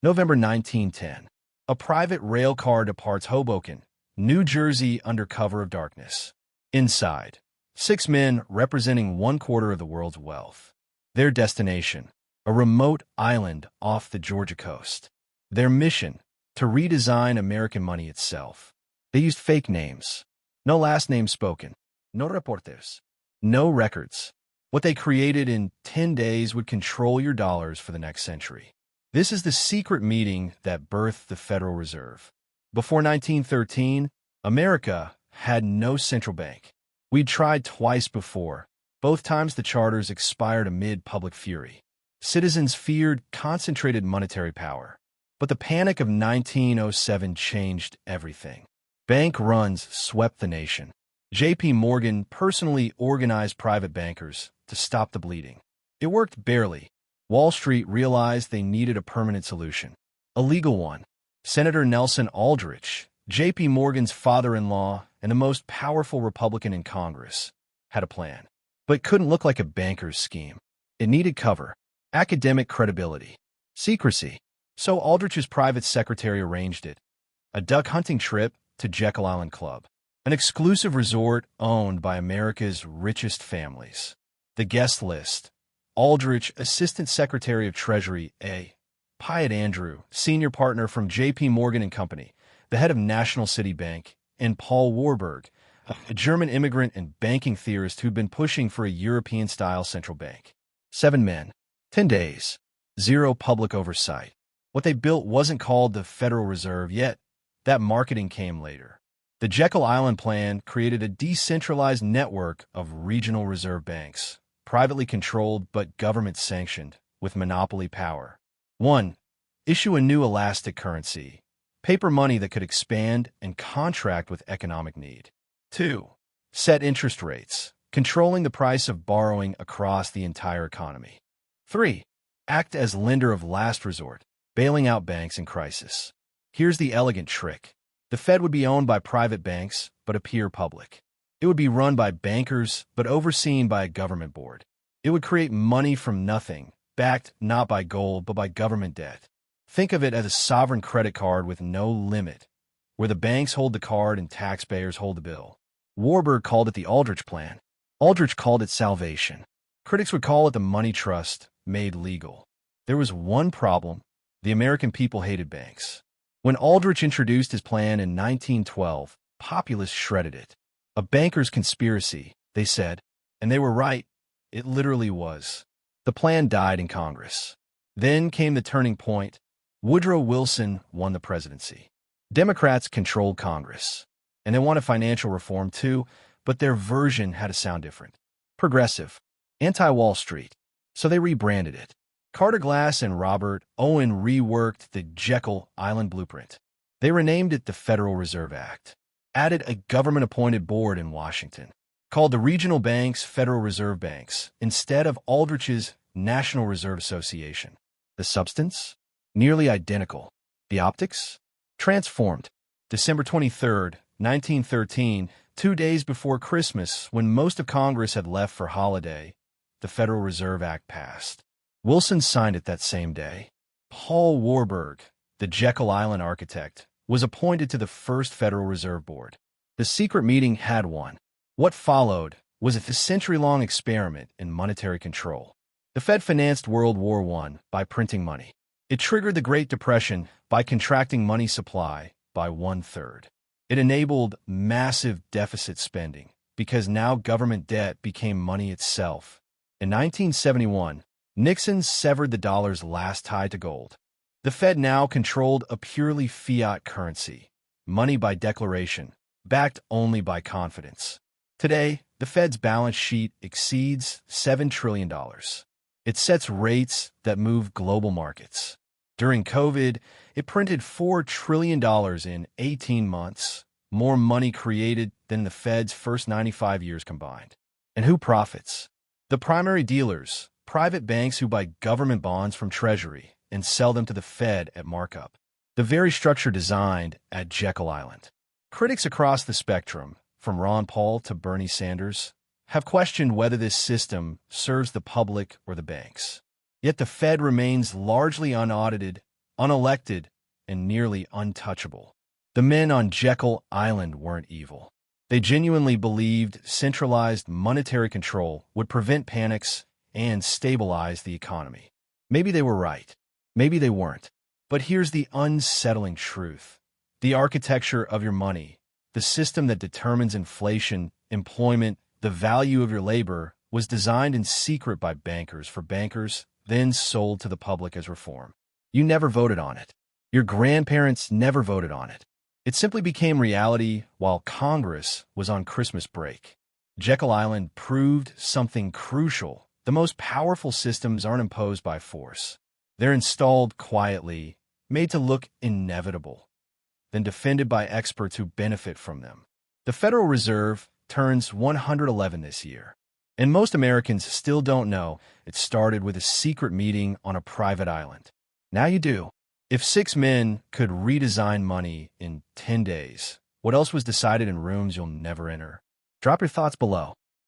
November 1910. A private rail car departs Hoboken, New Jersey under cover of darkness. Inside, 6 men representing 1/4 of the world's wealth. Their destination, a remote island off the Georgia coast. Their mission, to redesign American money itself. They used fake names. No last names spoken. No reporters. No records. What they created in 10 days would control your dollars for the next century. This is the secret meeting that birthed the Federal Reserve. Before 1913, America had no central bank. We'd tried twice before. Both times the charters expired amid public fury. Citizens feared concentrated monetary power. But the panic of 1907 changed everything. Bank runs swept the nation. J.P. Morgan personally organized private bankers to stop the bleeding. It worked barely. Wall Street realized they needed a permanent solution. A legal one. Senator Nelson Aldrich, J.P. Morgan's father-in-law and the most powerful Republican in Congress, had a plan. But it couldn't look like a banker's scheme. It needed cover, academic credibility, secrecy. So Aldrich's private secretary arranged it. A duck hunting trip to Jekyll Island Club, an exclusive resort owned by America's richest families. The guest list: Aldrich, Assistant Secretary of Treasury, A. Piatt Andrew, Senior Partner from J.P. Morgan and Company, the head of National City Bank, and Paul Warburg, a German immigrant and banking theorist who'd been pushing for a European-style central bank. 7 men, 10 days, 0 public oversight. What they built wasn't called the Federal Reserve yet. That marketing came later. The Jekyll Island Plan created a decentralized network of regional reserve banks, privately controlled but government-sanctioned, with monopoly power. 1. Issue a new elastic currency, paper money that could expand and contract with economic need. 2. Set interest rates, controlling the price of borrowing across the entire economy. 3. Act as lender of last resort, bailing out banks in crisis. Here's the elegant trick. The Fed would be owned by private banks, but appear public. It would be run by bankers, but overseen by a government board. It would create money from nothing, backed not by gold, but by government debt. Think of it as a sovereign credit card with no limit, where the banks hold the card and taxpayers hold the bill. Warburg called it the Aldrich Plan. Aldrich called it salvation. Critics would call it the money trust made legal. There was one problem. The American people hated banks. When Aldrich introduced his plan in 1912, populists shredded it. A banker's conspiracy, they said. And they were right. It literally was. The plan died in Congress. Then came the turning point. Woodrow Wilson won the presidency. Democrats controlled Congress. And they wanted financial reform too, but their version had to sound different. Progressive. Anti-Wall Street. So they rebranded it. Carter Glass and Robert Owen reworked the Jekyll Island blueprint. They renamed it the Federal Reserve Act, added a government-appointed board in Washington, called the regional banks Federal Reserve Banks instead of Aldrich's National Reserve Association. The substance? Nearly identical. The optics? Transformed. December 23, 1913, 2 days before Christmas, when most of Congress had left for holiday, the Federal Reserve Act passed. Wilson signed it that same day. Paul Warburg, the Jekyll Island architect, was appointed to the first Federal Reserve Board. The secret meeting had won. What followed was a century-long experiment in monetary control. The Fed financed World War I by printing money. It triggered the Great Depression by contracting money supply by 1/3. It enabled massive deficit spending because now government debt became money itself. In 1971, Nixon severed the dollar's last tie to gold. The Fed now controlled a purely fiat currency, money by declaration, backed only by confidence. Today, the Fed's balance sheet exceeds $7 trillion. It sets rates that move global markets. During COVID, it printed $4 trillion in 18 months, more money created than the Fed's first 95 years combined. And who profits? The primary dealers, private banks who buy government bonds from Treasury and sell them to the Fed at markup. The very structure designed at Jekyll Island. Critics across the spectrum, from Ron Paul to Bernie Sanders, have questioned whether this system serves the public or the banks. Yet the Fed remains largely unaudited, unelected, and nearly untouchable. The men on Jekyll Island weren't evil. They genuinely believed centralized monetary control would prevent panics and stabilize the economy. Maybe they were right. Maybe they weren't. But here's the unsettling truth. The architecture of your money, the system that determines inflation, employment, the value of your labor, was designed in secret by bankers for bankers, then sold to the public as reform. You never voted on it. Your grandparents never voted on it. It simply became reality while Congress was on Christmas break. Jekyll Island proved something crucial. The most powerful systems aren't imposed by force. They're installed quietly, made to look inevitable, then defended by experts who benefit from them. The Federal Reserve turns 111 this year, and most Americans still don't know it started with a secret meeting on a private island. Now you do. If 6 men could redesign money in 10 days, what else was decided in rooms you'll never enter? Drop your thoughts below.